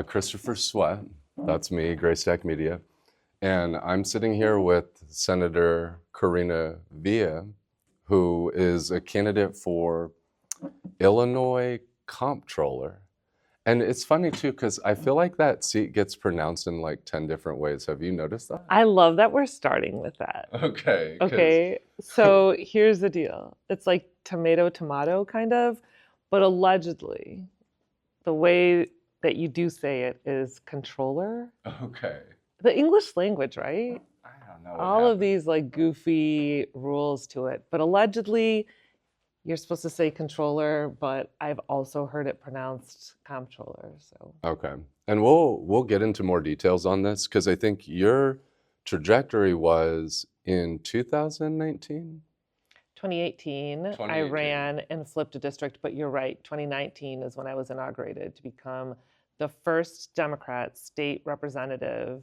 Christopher Sweat. That's me, GrayStak Media. And I'm sitting here with Senator Karina Villa, who is a candidate for Illinois Comptroller. And it's funny too, because I feel like that seat gets pronounced in like 10 different ways. Have you noticed that? I love that we're starting with that. Okay. Okay, so here's the deal. It's like tomato, kind of, but allegedly, the way that you do say it is controller. Okay. The English language, right? I don't know. All of these like goofy rules to it, but allegedly, you're supposed to say controller, but I've also heard it pronounced comptroller. So Okay, and we'll get into more details on this because I think your trajectory was in 2019. 2018, I ran and flipped a district, but you're right. 2019 is when I was inaugurated to become the first Democrat state representative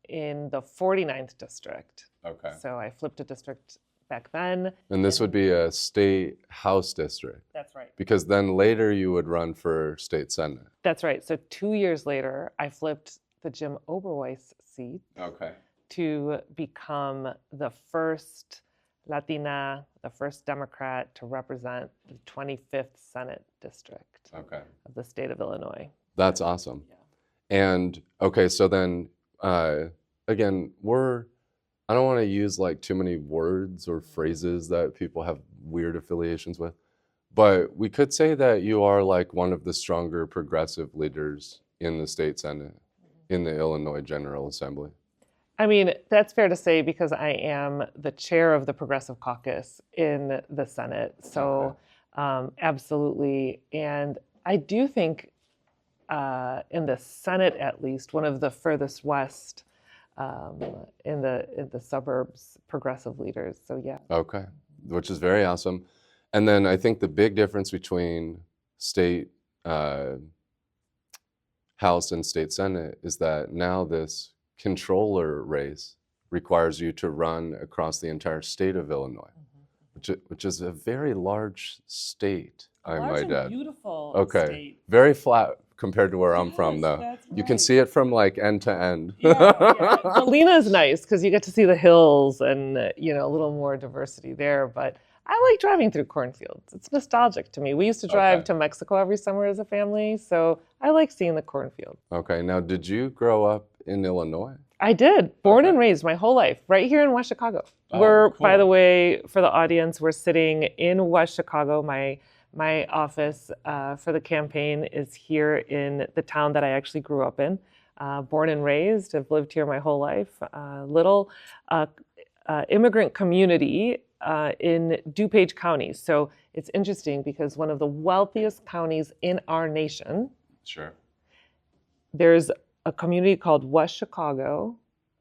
in the 49th district. Okay. So I flipped a district back then. And this would be a state house district. That's right. Because then later you would run for state senate. That's right. So 2 years later, I flipped the Jim Oberweis seat. Okay. To become the first Latina, the first Democrat to represent the 25th Senate District of the state of Illinois. That's awesome. Yeah. And okay, so then again, I don't want to use like too many words or phrases that people have weird affiliations with, but we could say that you are like one of the stronger progressive leaders in the state Senate, in the Illinois General Assembly. I mean, that's fair to say because I am the chair of the Progressive Caucus in the Senate. So absolutely. And I do think in the Senate, at least, one of the furthest west in the suburbs progressive leaders. So yeah. Okay, which is very awesome. And then I think the big difference between state House and state Senate is that now this controller race requires you to run across the entire state of Illinois, which is a very large state, I might add. Beautiful state. Very flat compared to where I'm from, though. That's You can see it from like end to end. Galena is nice because you get to see the hills and a little more diversity there. But I like driving through cornfields. It's nostalgic to me. We used to drive to Mexico every summer as a family, so I like seeing the cornfield. Okay, now did you grow up in Illinois? I did. Born and raised my whole life, right here in West Chicago. Cool. By the way, for the audience, we're sitting in West Chicago. My office for the campaign is here in the town that I actually grew up in. Born and raised, I've lived here my whole life. Little immigrant community in DuPage County. So it's interesting because one of the wealthiest counties in our nation. Sure. There's a community called West Chicago,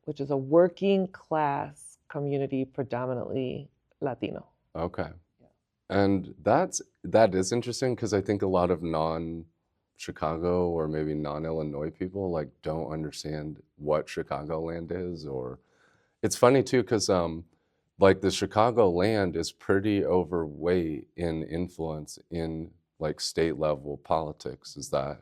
which is a working class community, predominantly Latino. Okay. And that is interesting because I think a lot of non-Chicago or maybe non-Illinois people like don't understand what Chicagoland is. Or it's funny too because like the Chicagoland is pretty overweight in influence in like state level politics. Is that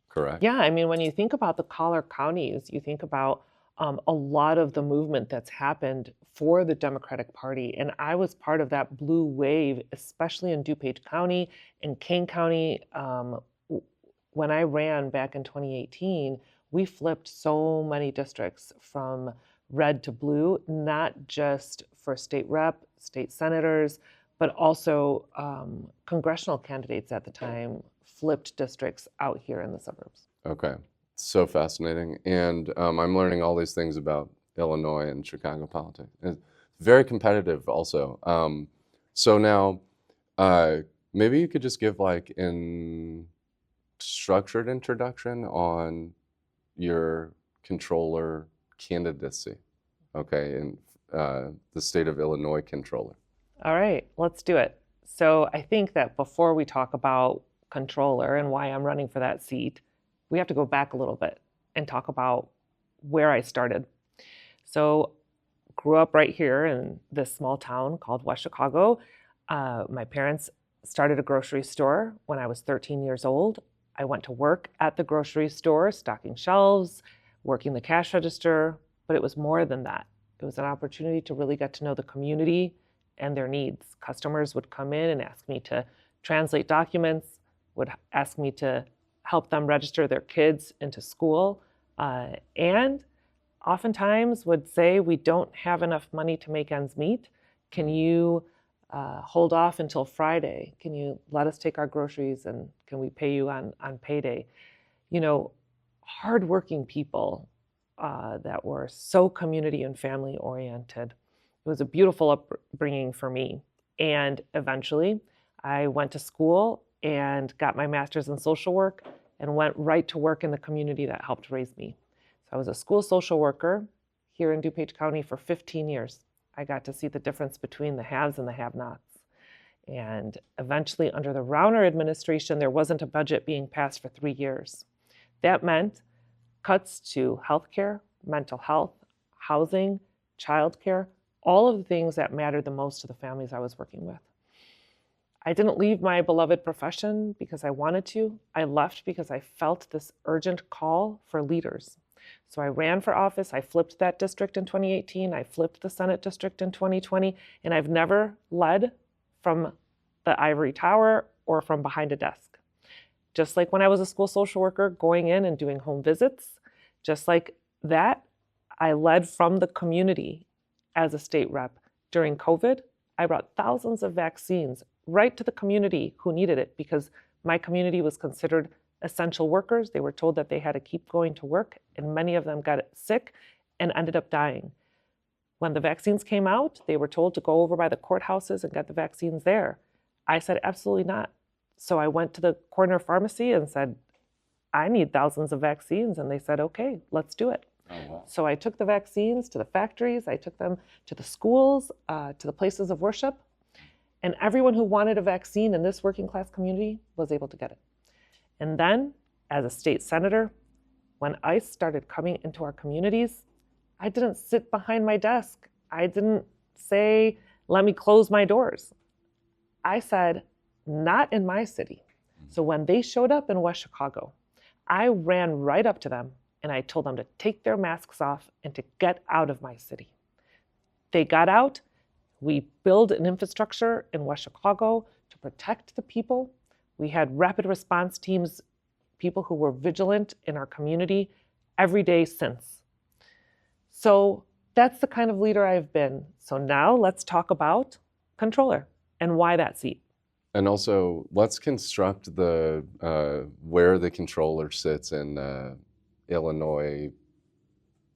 correct? Yeah, I mean, when you think about the collar counties, you think about a lot of the movement that's happened for the Democratic Party. And I was part of that blue wave, especially in DuPage County and Kane County. When I ran back in 2018, we flipped so many districts from red to blue, not just for state rep, state senators, but also congressional candidates at the time flipped districts out here in the suburbs. Okay. So fascinating. And I'm learning all these things about Illinois and Chicago politics. It's very competitive also. So now maybe you could just give like a structured introduction on your controller candidacy, okay, in the state of Illinois controller. All right, let's do it. So I think that before we talk about controller and why I'm running for that seat, we have to go back a little bit and talk about where I started. So grew up right here in this small town called West Chicago. My parents started a grocery store when I was 13 years old. I went to work at the grocery store, stocking shelves, working the cash register, but it was more than that. It was an opportunity to really get to know the community and their needs. Customers would come in and ask me to translate documents, would ask me to help them register their kids into school, and oftentimes would say, we don't have enough money to make ends meet. Can you hold off until Friday? Can you let us take our groceries and can we pay you on payday? You know, hardworking people that were so community and family oriented. It was a beautiful upbringing for me. And eventually I went to school and got my master's in social work and went right to work in the community that helped raise me. So I was a school social worker here in DuPage County for 15 years. I got to see the difference between the haves and the have-nots. And eventually, under the Rauner administration, there wasn't a budget being passed for 3 years. That meant cuts to healthcare, mental health, housing, childcare, all of the things that mattered the most to the families I was working with. I didn't leave my beloved profession because I wanted to. I left because I felt this urgent call for leaders. So I ran for office. I flipped that district in 2018. I flipped the Senate district in 2020. And I've never led from the ivory tower or from behind a desk. Just like when I was a school social worker going in and doing home visits, just like that, I led from the community as a state rep. During COVID, I brought thousands of vaccines right to the community who needed it because my community was considered essential workers. They were told that they had to keep going to work, and many of them got sick and ended up dying. When the vaccines came out, they were told to go over by the courthouses and get the vaccines there. I said, absolutely not. So I went to the corner pharmacy and said, I need thousands of vaccines. And they said, okay, let's do it. Oh, wow. So I took the vaccines to the factories, I took them to the schools, to the places of worship, and everyone who wanted a vaccine in this working class community was able to get it. And then, as a state senator, when ICE started coming into our communities, I didn't sit behind my desk. I didn't say, let me close my doors. I said, not in my city. So when they showed up in West Chicago, I ran right up to them and I told them to take their masks off and to get out of my city. They got out. We built an infrastructure in West Chicago to protect the people. We had rapid response teams, people who were vigilant in our community every day since. So that's the kind of leader I've been. So now let's talk about Comptroller and why that seat. And also, let's construct the where the Comptroller sits in Illinois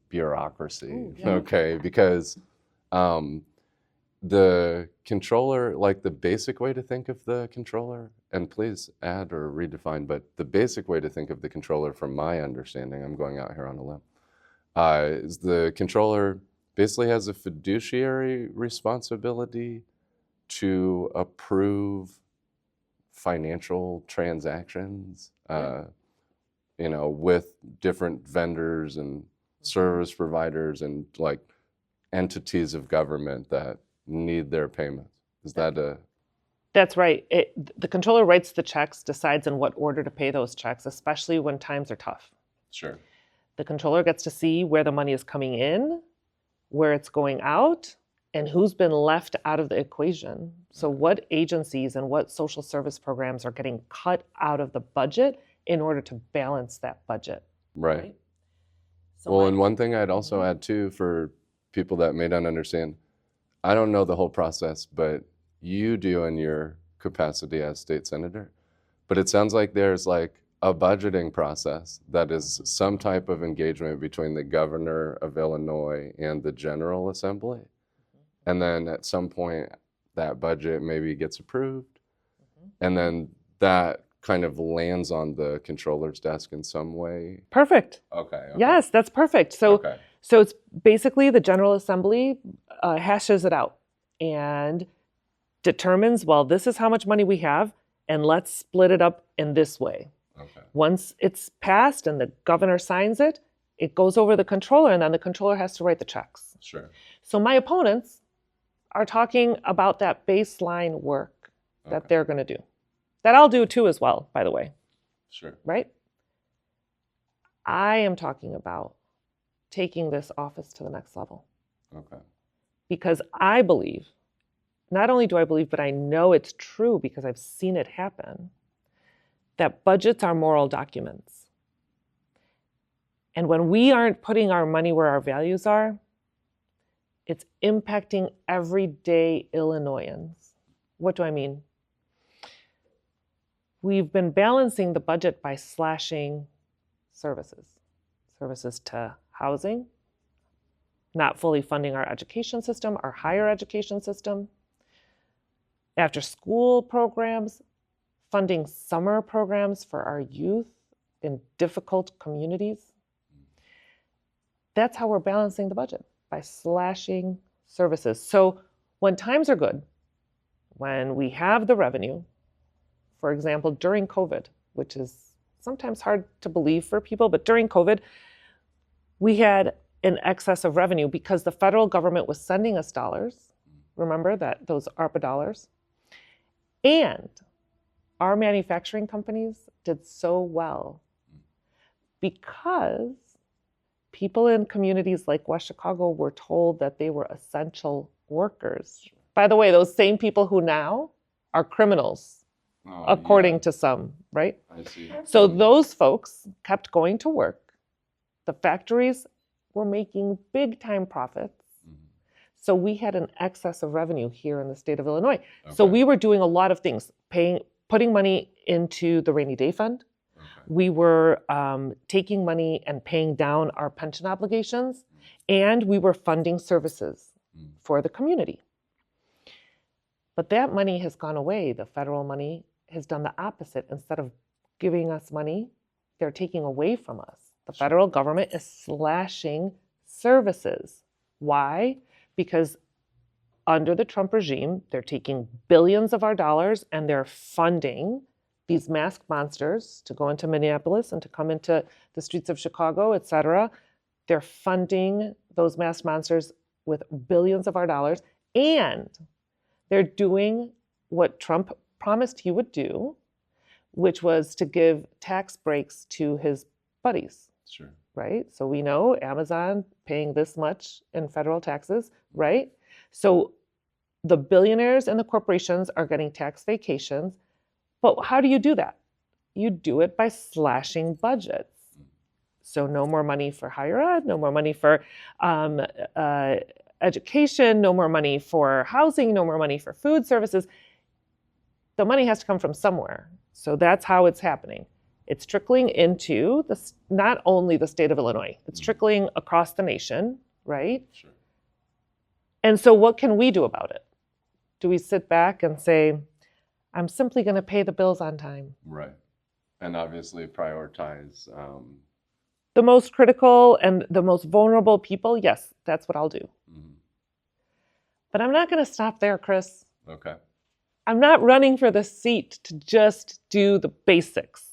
bureaucracy. Ooh, yeah. Okay, because the Comptroller, like the basic way to think of the Comptroller, and please add or redefine, but the basic way to think of the Comptroller, from my understanding, I'm going out here on a limb, is the Comptroller basically has a fiduciary responsibility to approve financial transactions, with different vendors and service providers and like entities of government that need their payments. Is that a... That's right. The Comptroller writes the checks, decides in what order to pay those checks, especially when times are tough. Sure. The Comptroller gets to see where the money is coming in, where it's going out, and who's been left out of the equation. So what agencies and what social service programs are getting cut out of the budget in order to balance that budget. Right. So Well, and one thing I'd also add too, for people that may not understand, I don't know the whole process, but you do in your capacity as state senator. But it sounds like there's like a budgeting process that is some type of engagement between the governor of Illinois and the General Assembly. And then at some point, that budget maybe gets approved. And then that kind of lands on the Comptroller's desk in some way. Perfect. Okay. Yes, that's perfect. So it's basically the General Assembly hashes it out and determines, well, this is how much money we have, and let's split it up in this way. Okay. Once it's passed and the governor signs it, it goes over the Comptroller, and then the Comptroller has to write the checks. Sure. So my opponents are talking about that baseline work that they're going to do. That I'll do too as well, by the way. Sure. right? I am talking about taking this office to the next level. Okay. Because I believe, not only do I believe, but I know it's true because I've seen it happen, that budgets are moral documents. And when we aren't putting our money where our values are, it's impacting everyday Illinoisans. What do I mean? We've been balancing the budget by slashing services to housing, not fully funding our education system, our higher education system, after school programs, funding summer programs for our youth in difficult communities. That's how we're balancing the budget, by slashing services. So when times are good, when we have the revenue, for example, during COVID, which is sometimes hard to believe for people, but during COVID, we had an excess of revenue because the federal government was sending us dollars. Remember that, those ARPA dollars. And our manufacturing companies did so well because people in communities like West Chicago were told that they were essential workers. By the way, those same people who now are criminals, according to some, right? I see. So those folks kept going to work. The factories were making big time profits. So we had an excess of revenue here in the state of Illinois. Okay. So we were doing a lot of things, putting money into the rainy day fund. Okay. We were taking money and paying down our pension obligations, and we were funding services for the community. But that money has gone away. The federal money has done the opposite. Instead of giving us money, they're taking away from us. The federal government is slashing services. Why? Because under the Trump regime, they're taking billions of our dollars and they're funding these masked monsters to go into Minneapolis and to come into the streets of Chicago, et cetera. They're funding those masked monsters with billions of our dollars, and they're doing what Trump promised he would do, which was to give tax breaks to his buddies. Sure. Right? So we know Amazon paying this much in federal taxes, right? So the billionaires and the corporations are getting tax vacations. But how do you do that? You do it by slashing budgets. So no more money for higher ed, no more money for education, no more money for housing, no more money for food services. The money has to come from somewhere. So that's how it's happening. It's trickling into not only the state of Illinois, it's trickling across the nation, right? Sure. And so what can we do about it? Do we sit back and say, I'm simply going to pay the bills on time? Right. And obviously prioritize. The most critical and the most vulnerable people, yes, that's what I'll do. But I'm not going to stop there, Chris. Okay. I'm not running for the seat to just do the basics.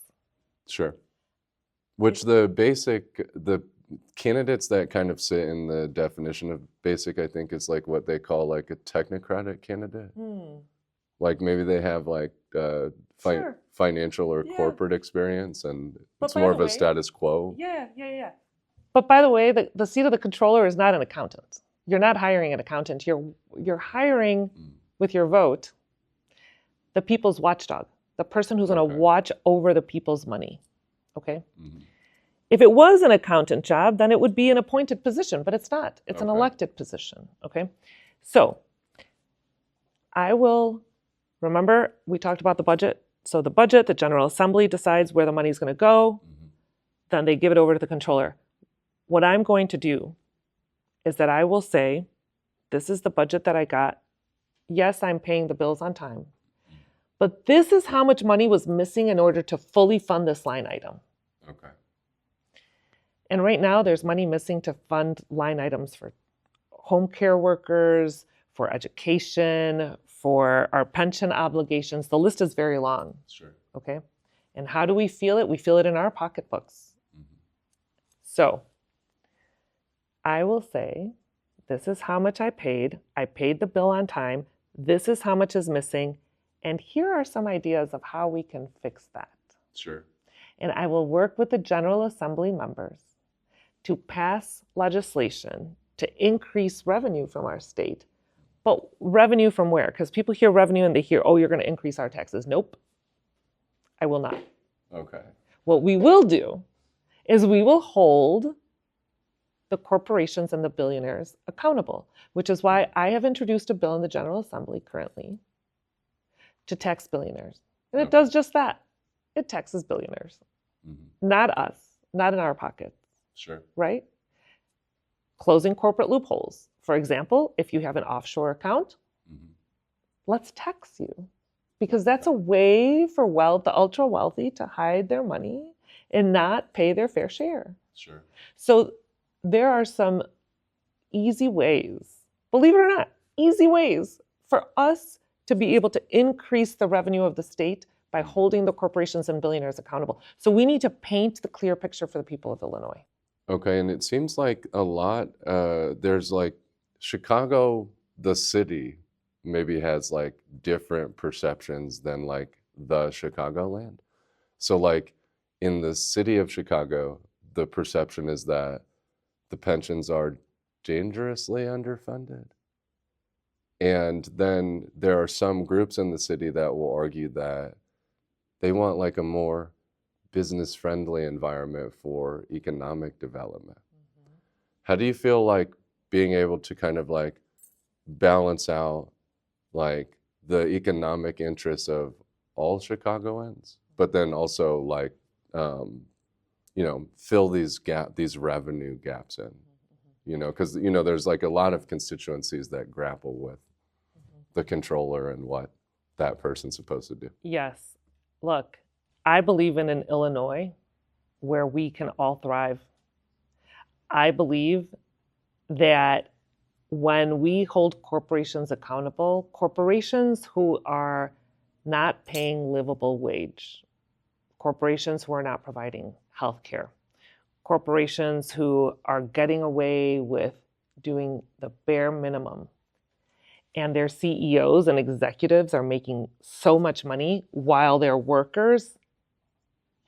Sure. Which the candidates that kind of sit in the definition of basic, I think, is like what they call like a technocratic candidate. Like maybe they have like Sure. financial or Yeah. corporate experience, and But it's by more the of a way- status quo. Yeah. But by the way, the seat of the controller is not an accountant. You're not hiring an accountant. You're hiring with your vote the people's watchdog, the person who's going to Okay. watch over the people's money. Okay? If it was an accountant job, then it would be an appointed position, but it's not. It's an Okay. elected position. Okay? So remember, we talked about the budget. So the budget, the General Assembly decides where the money's going to go. Then they give it over to the controller. What I'm going to do is that I will say, this is the budget that I got. Yes, I'm paying the bills on time. But this is how much money was missing in order to fully fund this line item. Okay. And right now, there's money missing to fund line items for home care workers, for education, for our pension obligations. The list is very long. Sure. Okay? And how do we feel it? We feel it in our pocketbooks. So I will say, this is how much I paid. I paid the bill on time. This is how much is missing. And here are some ideas of how we can fix that. Sure. and I will work with the General Assembly members to pass legislation to increase revenue from our state. But revenue from where? Because people hear revenue and they hear, oh, you're going to increase our taxes. Nope, I will not. Okay. What we will do is we will hold the corporations and the billionaires accountable, which is why I have introduced a bill in the General Assembly currently to tax billionaires. And it does just that. It taxes billionaires, not us, not in our pockets. Sure. Right? Closing corporate loopholes. For example, if you have an offshore account, let's tax you, because that's a way for the ultra wealthy to hide their money and not pay their fair share. Sure. So there are some easy ways, believe it or not, easy ways for us to be able to increase the revenue of the state by holding the corporations and billionaires accountable. So we need to paint the clear picture for the people of Illinois. Okay, and it seems like a lot, there's like Chicago, the city, maybe has like different perceptions than like the Chicagoland. So like in the city of Chicago, the perception is that the pensions are dangerously underfunded. And then there are some groups in the city that will argue that they want like a more business-friendly environment for economic development. How do you feel like being able to kind of like balance out like the economic interests of all Chicagoans, but then also like, fill these revenue gaps in, because, there's like a lot of constituencies that grapple with the controller and what that person's supposed to do. Yes. Look, I believe in an Illinois where we can all thrive. I believe that when we hold corporations accountable, corporations who are not paying livable wage, corporations who are not providing health care, corporations who are getting away with doing the bare minimum, and their CEOs and executives are making so much money while their workers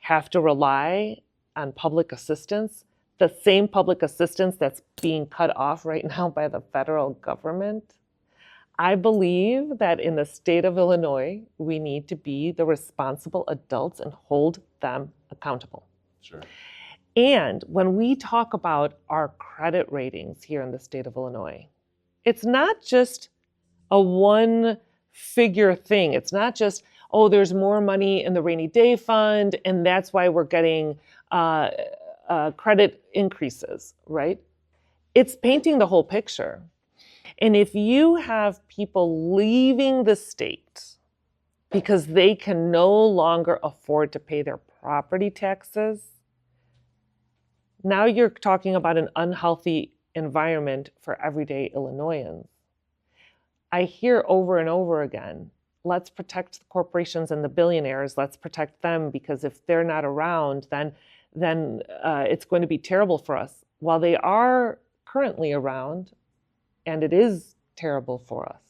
have to rely on public assistance, the same public assistance that's being cut off right now by the federal government. I believe that in the state of Illinois, we need to be the responsible adults and hold them accountable. Sure. And when we talk about our credit ratings here in the state of Illinois, it's not just a one figure thing. It's not just, oh, there's more money in the rainy day fund, and that's why we're getting credit increases, right? It's painting the whole picture. And if you have people leaving the state because they can no longer afford to pay their property taxes, now you're talking about an unhealthy environment for everyday Illinoisans. I hear over and over again, let's protect the corporations and the billionaires. Let's protect them, because if they're not around, then it's going to be terrible for us. While they are currently around, and it is terrible for us.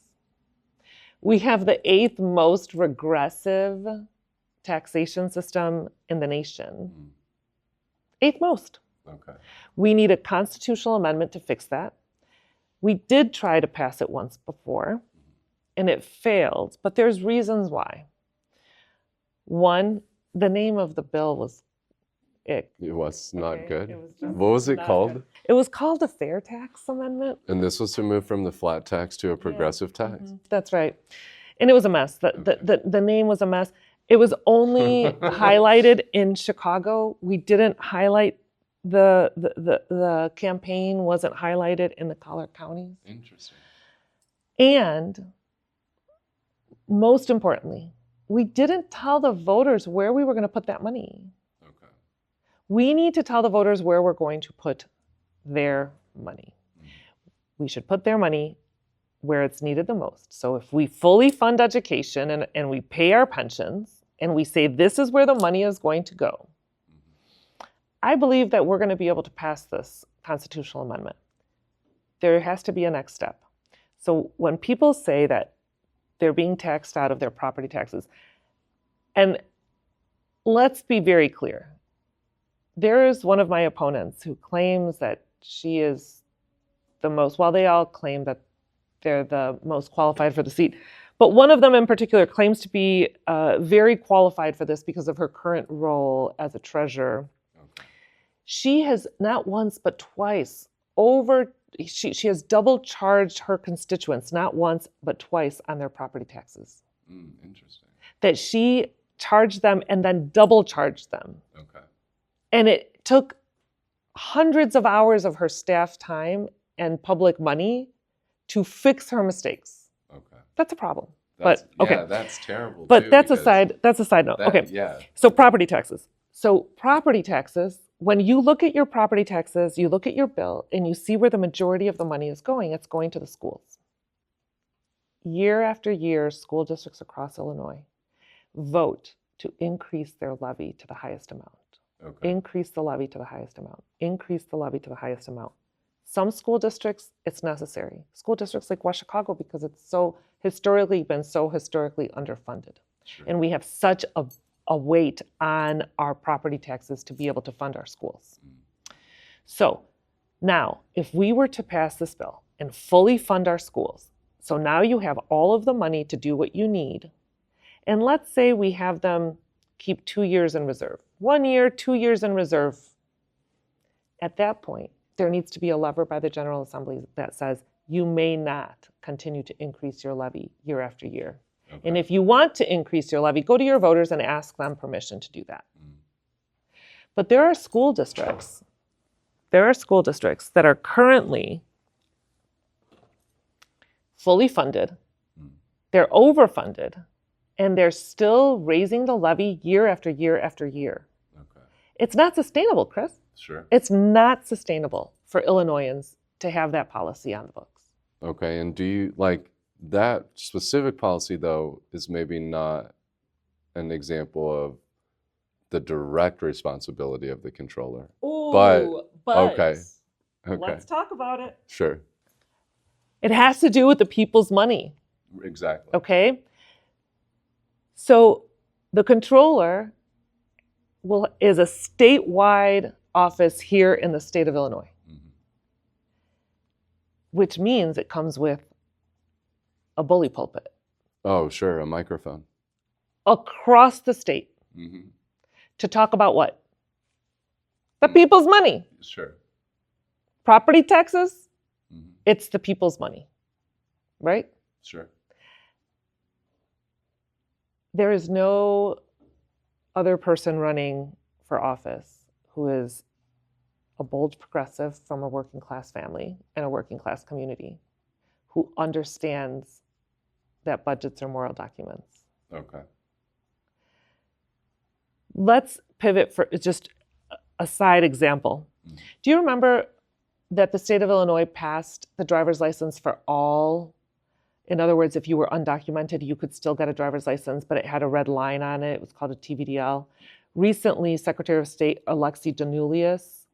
We have the 8th most regressive taxation system in the nation. 8th most. Okay. We need a constitutional amendment to fix that. We did try to pass it once before, and it failed, but there's reasons why. One, the name of the bill was ick. It was not good. It was What was it called? good. It was called a fair tax amendment. And this was to move from the flat tax to a progressive tax. That's right. And it was a mess. The name was a mess. It was only highlighted in Chicago. We didn't highlight the campaign wasn't highlighted in the collar counties. Interesting. And most importantly, we didn't tell the voters where we were going to put that money. Okay. We need to tell the voters where we're going to put their money. We should put their money where it's needed the most. So if we fully fund education and we pay our pensions and we say this is where the money is going to go, I believe that we're going to be able to pass this constitutional amendment. There has to be a next step. So when people say that they're being taxed out of their property taxes, and let's be very clear. There is one of my opponents who claims that she is the most, well, they all claim that they're the most qualified for the seat, but one of them in particular claims to be very qualified for this because of her current role as a treasurer. Okay. She has not once but twice she has double charged her constituents, not once but twice, on their property taxes. Interesting. That she charged them and then double charged them. Okay. And it took hundreds of hours of her staff time and public money to fix her mistakes. Okay. That's a problem. That's, but okay. Yeah, that's terrible. But too, that's a side note. Okay. Yeah. So property taxes. When you look at your property taxes, you look at your bill and you see where the majority of the money is going, it's going to the schools. Year after year, school districts across Illinois vote to increase their levy to the highest amount. Okay. Increase the levy to the highest amount. Increase the levy to the highest amount. Some school districts, it's necessary. School districts like West Chicago, because it's so historically underfunded. Sure. And we have such a weight on our property taxes to be able to fund our schools. So now, if we were to pass this bill and fully fund our schools, so now you have all of the money to do what you need, and let's say we have them keep 2 years in reserve. 1 year, 2 years in reserve. At that point, there needs to be a lever by the General Assembly that says you may not continue to increase your levy year after year. Okay. And if you want to increase your levy, go to your voters and ask them permission to do that. But there are school districts that are currently fully funded, they're overfunded, and they're still raising the levy year after year after year. Okay. It's not sustainable, Chris. Sure. It's not sustainable for Illinoisans to have that policy on the books. Okay, and do you, like, that specific policy, though, is maybe not an example of the direct responsibility of the controller. Ooh, but okay. Let's talk about it. Sure. It has to do with the people's money. Exactly. Okay? So the controller is a statewide office here in the state of Illinois, which means it comes with a bully pulpit. Oh, sure, a microphone. Across the state. To talk about what? The people's money. Sure. Property taxes, it's the people's money, right? Sure. There is no other person running for office who is a bold progressive from a working class family and a working class community who understands that budgets are moral documents. Okay. Let's pivot for just a side example. Do you remember that the state of Illinois passed the driver's license for all? In other words, if you were undocumented, you could still get a driver's license, but it had a red line on it. It was called a TVDL. Recently, Secretary of State Alexi Danulius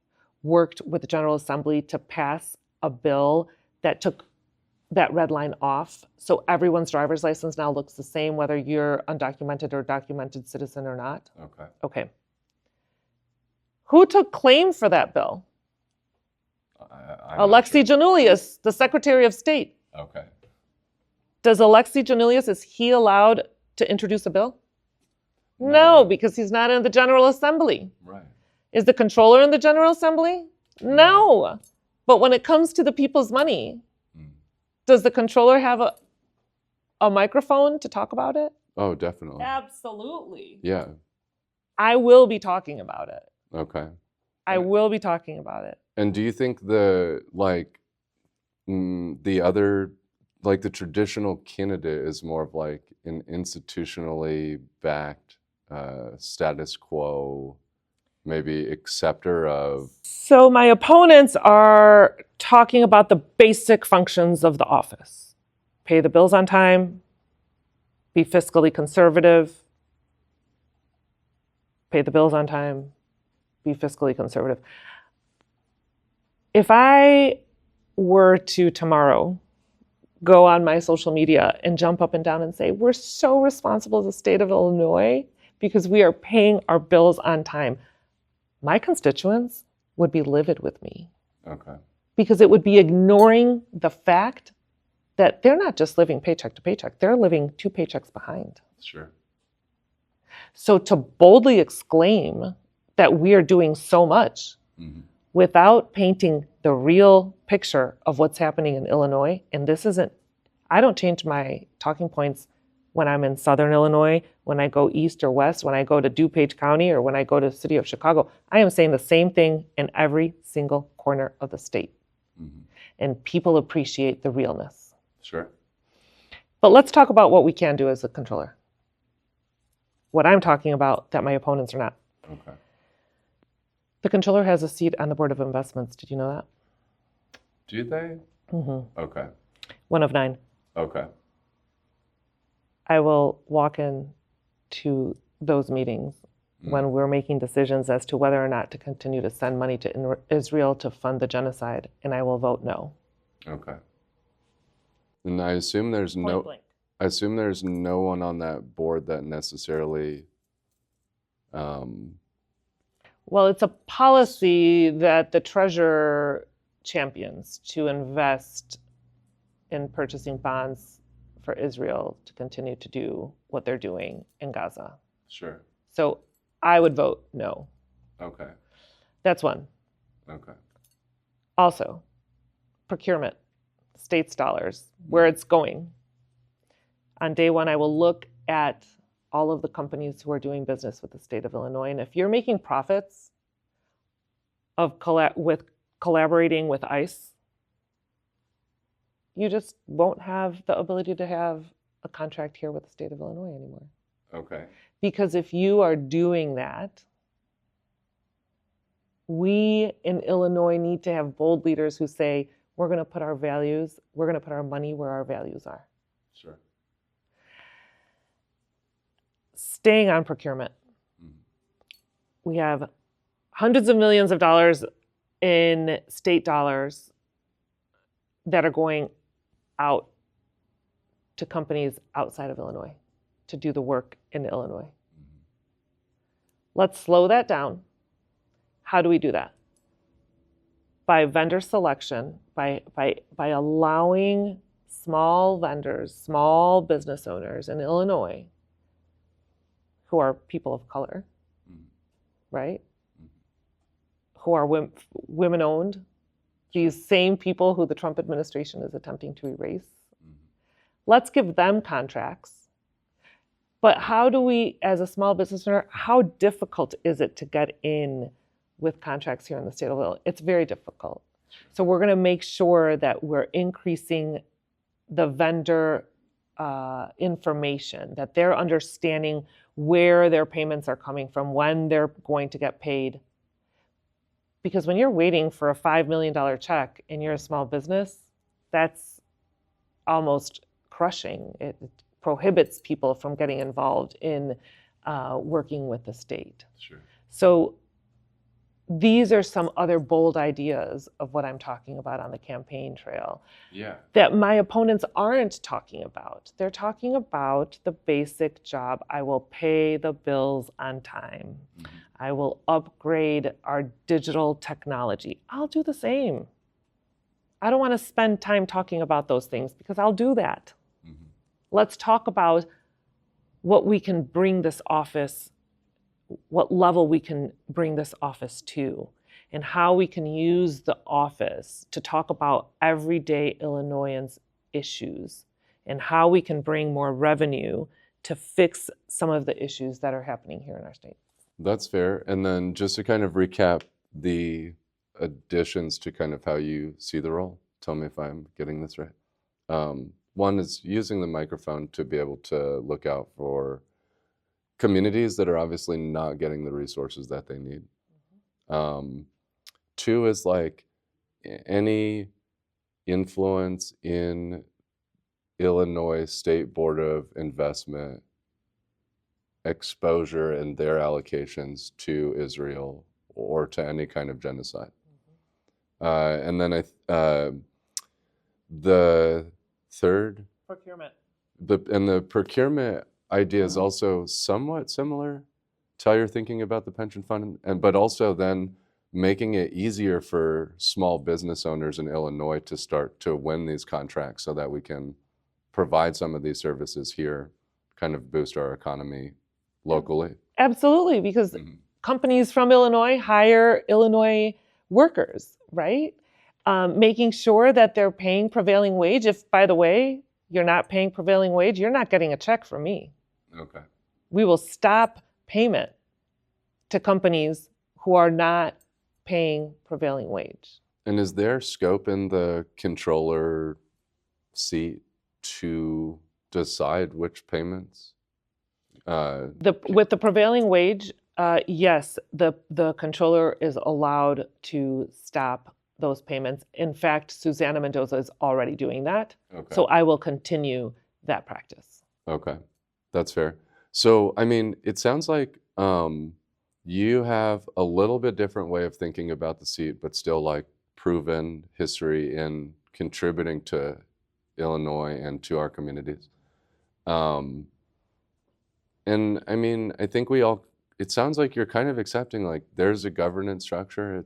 worked with the General Assembly to pass a bill that took that red line off. So everyone's driver's license now looks the same, whether you're undocumented or documented citizen or not. Okay. Okay. Who took claim for that bill? Alexi Danulius, the Secretary of State. Okay. Does Alexi Danulius, is he allowed to introduce a bill? No, because he's not in the General Assembly. Right. Is the controller in the General Assembly? No. But when it comes to the people's money, does the controller have a microphone to talk about it? Oh, definitely. Absolutely. Yeah. I will be talking about it. Okay. I will be talking about it. And do you think the other, like the traditional candidate is more of like an institutionally backed status quo, maybe acceptor of? So my opponents are talking about the basic functions of the office. Pay the bills on time, be fiscally conservative, pay the bills on time, be fiscally conservative. If I were to tomorrow go on my social media and jump up and down and say, we're so responsible as the state of Illinois because we are paying our bills on time. My constituents would be livid with me. Okay. Because it would be ignoring the fact that they're not just living paycheck to paycheck, they're living 2 paychecks behind. Sure. So to boldly exclaim that we are doing so much without painting the real picture of what's happening in Illinois, and this isn't, I don't change my talking points when I'm in Southern Illinois, when I go east or west, when I go to DuPage County, or when I go to the city of Chicago. I am saying the same thing in every single corner of the state. And people appreciate the realness. Sure. But let's talk about what we can do as a controller. What I'm talking about that my opponents are not. Okay. The controller has a seat on the Board of Investments. Did you know that? Do they? Okay. 1 of 9. Okay. I will walk in to those meetings when we're making decisions as to whether or not to continue to send money to Israel to fund the genocide, and I will vote no. Okay. And I assume there's Point blank. I assume there's no one on that board that necessarily. Well, it's a policy that the treasurer champions to invest in purchasing bonds for Israel to continue to do what they're doing in Gaza. Sure. So I would vote no. Okay. That's one. Okay. Also, procurement, states' dollars, where it's going. On day one, I will look at all of the companies who are doing business with the state of Illinois. And if you're making profits of collaborating with ICE, you just won't have the ability to have a contract here with the state of Illinois anymore. Okay. Because if you are doing that, we in Illinois need to have bold leaders who say, we're going to put our values, we're going to put our money where our values are. Sure. Staying on procurement, we have hundreds of millions of dollars in state dollars that are going out to companies outside of Illinois to do the work in Illinois. Let's slow that down. How do we do that? By vendor selection, by allowing small vendors, small business owners in Illinois who are people of color, right? Who are women-owned, these same people who the Trump administration is attempting to erase. Let's give them contracts. But how do we, as a small business owner, how difficult is it to get in with contracts here in the state of Illinois? It's very difficult. So we're going to make sure that we're increasing the vendor information, that they're understanding where their payments are coming from, when they're going to get paid. Because when you're waiting for a $5 million check and you're a small business, that's almost crushing. It prohibits people from getting involved in working with the state. Sure. So these are some other bold ideas of what I'm talking about on the campaign trail. Yeah. That my opponents aren't talking about. They're talking about the basic job. I will pay the bills on time. I will upgrade our digital technology. I'll do the same. I don't want to spend time talking about those things because I'll do that. Let's talk about what we can bring this office, what level we can bring this office to, and how we can use the office to talk about everyday Illinoisans' issues, and how we can bring more revenue to fix some of the issues that are happening here in our state. That's fair. And then just to kind of recap the additions to kind of how you see the role, tell me if I'm getting this right. One is using the microphone to be able to look out for communities that are obviously not getting the resources that they need. Two is like any influence in Illinois State Board of Investment exposure and their allocations to Israel or to any kind of genocide. And then the third, Procurement. the procurement idea is also somewhat similar. how you're thinking about the pension fund, but also then making it easier for small business owners in Illinois to start to win these contracts so that we can provide some of these services here, kind of boost our economy locally. Absolutely, because companies from Illinois hire Illinois workers, right? Making sure that they're paying prevailing wage. If, by the way, you're not paying prevailing wage, you're not getting a check from me. Okay. We will stop payment to companies who are not paying prevailing wage. And is there scope in the controller seat to decide which payments? With the prevailing wage, yes, the controller is allowed to stop those payments. In fact, Susana Mendoza is already doing that. Okay. So I will continue that practice. Okay, that's fair. So, I mean, it sounds like you have a little bit different way of thinking about the seat, but still like proven history in contributing to Illinois and to our communities. And I mean, I think it sounds like you're kind of accepting like there's a governance structure.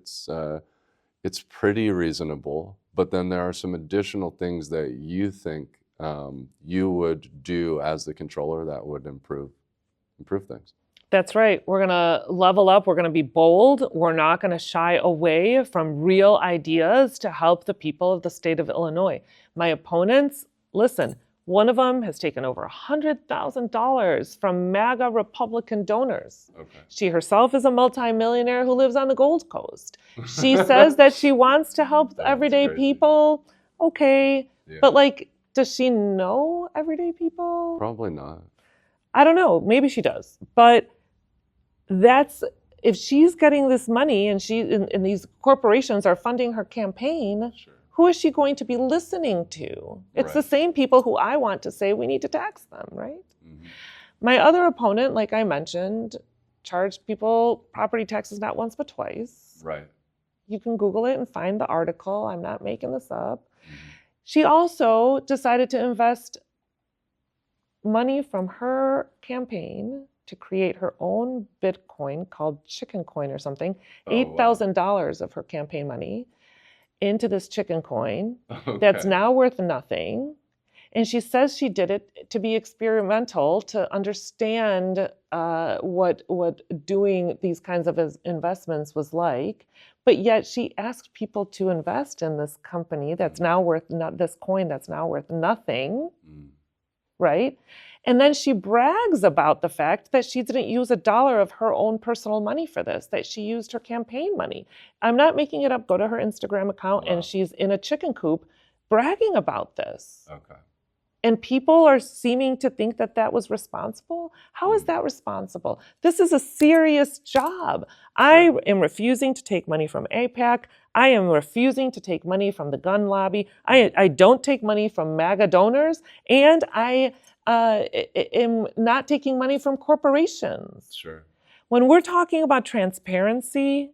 It's pretty reasonable, but then there are some additional things that you think you would do as the controller that would improve things. That's right. We're going to level up. We're going to be bold. We're not going to shy away from real ideas to help the people of the state of Illinois. My opponents, listen, one of them has taken over $100,000 from MAGA Republican donors. Okay. She herself is a multimillionaire who lives on the Gold Coast. She says that she wants to help everyday people. Okay. Yeah. But like, does she know everyday people? Probably not. I don't know. Maybe she does. But if she's getting this money and and these corporations are funding her campaign, Sure. Who is she going to be listening to? It's the same people who I want to say we need to tax them, right? Mm-hmm. My other opponent, like I mentioned, charged people property taxes not once but twice. Right. You can Google it and find the article. I'm not making this up. Mm-hmm. She also decided to invest money from her campaign to create her own Bitcoin called Chicken Coin or something, $8,000 of her campaign money into this chicken coin that's now worth nothing. And she says she did it to be experimental, to understand what doing these kinds of investments was like. But yet she asked people to invest in this company that's now worth this coin that's now worth nothing, right? And then she brags about the fact that she didn't use a dollar of her own personal money for this, that she used her campaign money. I'm not making it up. Go to her Instagram account, and she's in a chicken coop bragging about this. Okay. And people are seeming to think that that was responsible. How is that responsible? This is a serious job. I am refusing to take money from AIPAC. I am refusing to take money from the gun lobby. I don't take money from MAGA donors, and I am not taking money from corporations. Sure. When we're talking about transparency,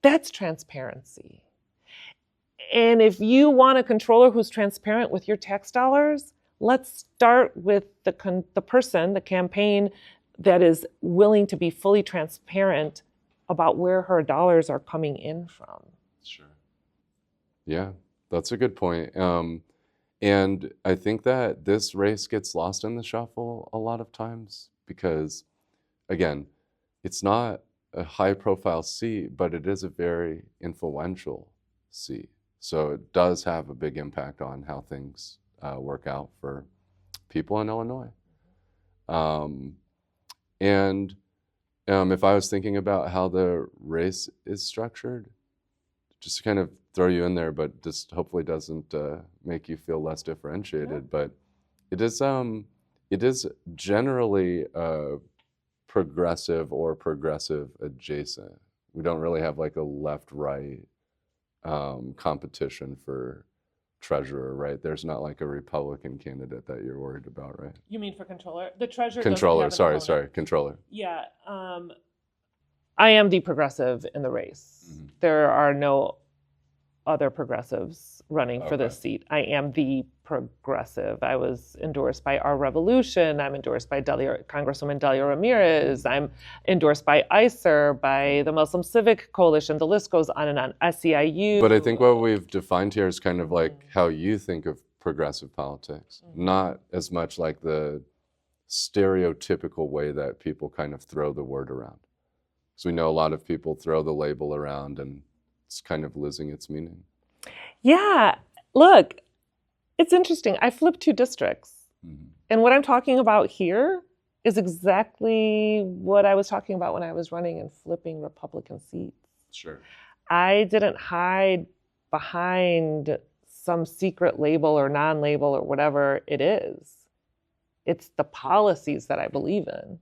that's transparency. And if you want a controller who's transparent with your tax dollars, let's start with the person, the campaign that is willing to be fully transparent about where her dollars are coming in from. Sure. Yeah, that's a good point. And I think that this race gets lost in the shuffle a lot of times because, again, it's not a high-profile seat, but it is a very influential seat. So it does have a big impact on how things work out for people in Illinois. And if I was thinking about how the race is structured, just to kind of throw you in there, but just hopefully doesn't make you feel less differentiated. But it is generally progressive or progressive adjacent. We don't really have like a left-right competition for treasurer, right? There's not like a Republican candidate that you're worried about, right? You mean for controller? The treasurer. Controller, sorry, controller. Yeah. I am the progressive in the race. Mm-hmm. There are no other progressives running for this seat. I am the progressive. I was endorsed by Our Revolution. I'm endorsed by Congresswoman Delia Ramirez. I'm endorsed by ICER, by the Muslim Civic Coalition. The list goes on and on. SEIU. But I think what we've defined here is kind of like how you think of progressive politics, not as much like the stereotypical way that people kind of throw the word around. So we know a lot of people throw the label around and it's kind of losing its meaning. Yeah, look, it's interesting. I flipped 2 districts. And what I'm talking about here is exactly what I was talking about when I was running and flipping Republican seats. Sure. I didn't hide behind some secret label or non-label or whatever it is. It's the policies that I believe in.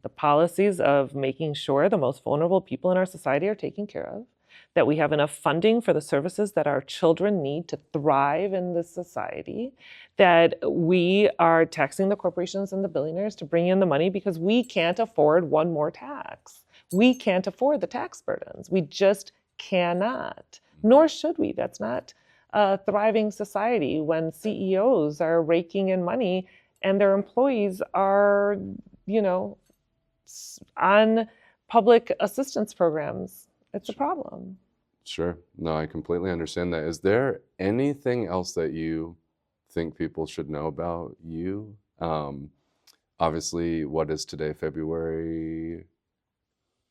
The policies of making sure the most vulnerable people in our society are taken care of, that we have enough funding for the services that our children need to thrive in this society, that we are taxing the corporations and the billionaires to bring in the money because we can't afford one more tax. We can't afford the tax burdens. We just cannot, nor should we. That's not a thriving society when CEOs are raking in money and their employees are, on public assistance programs. It's a problem. Sure. No, I completely understand that. Is there anything else that you think people should know about you? Obviously, what is today, February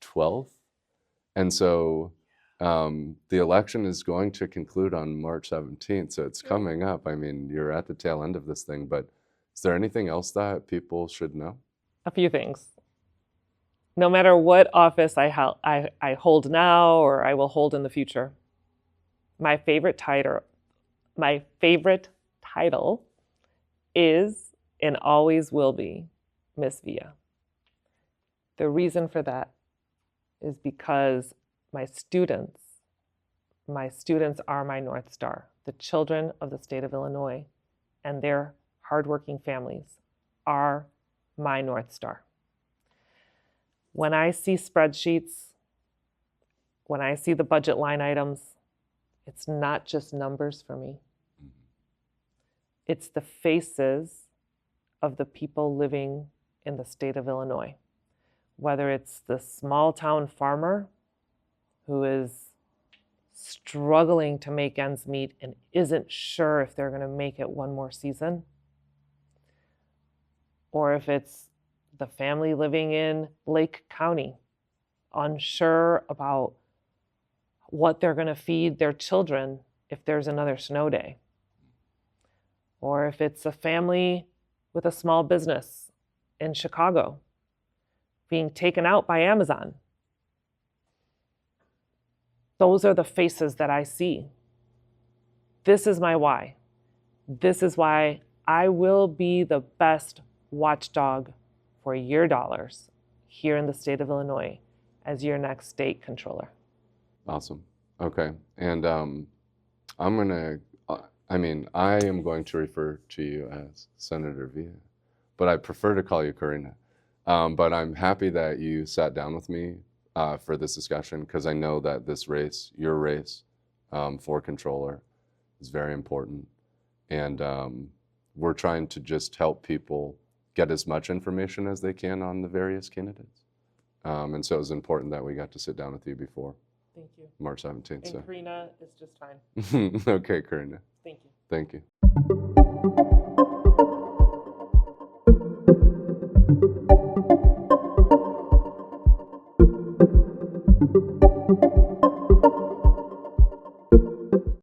12th? And so the election is going to conclude on March 17th, so it's coming up. I mean, you're at the tail end of this thing, but is there anything else that people should know? A few things. No matter what office I hold now or I will hold in the future, my favorite title is and always will be Miss Villa. The reason for that is because my students are my North Star. The children of the state of Illinois and their hardworking families are my North Star. When I see spreadsheets, when I see the budget line items, it's not just numbers for me. It's the faces of the people living in the state of Illinois. Whether it's the small town farmer who is struggling to make ends meet and isn't sure if they're going to make it one more season, or if it's the family living in Lake County, unsure about what they're going to feed their children if there's another snow day, or if it's a family with a small business in Chicago being taken out by Amazon. Those are the faces that I see. This is my why. This is why I will be the best watchdog for your dollars here in the state of Illinois as your next state controller. Awesome. Okay. And I am going to refer to you as Senator Villa, but I prefer to call you Karina. But I'm happy that you sat down with me for this discussion because I know that this race, your race for controller, is very important. And we're trying to just help people get as much information as they can on the various candidates. And so it was important that we got to sit down with you before Thank you. March 17th. And Karina is just fine. Okay, Karina. Thank you. Thank you.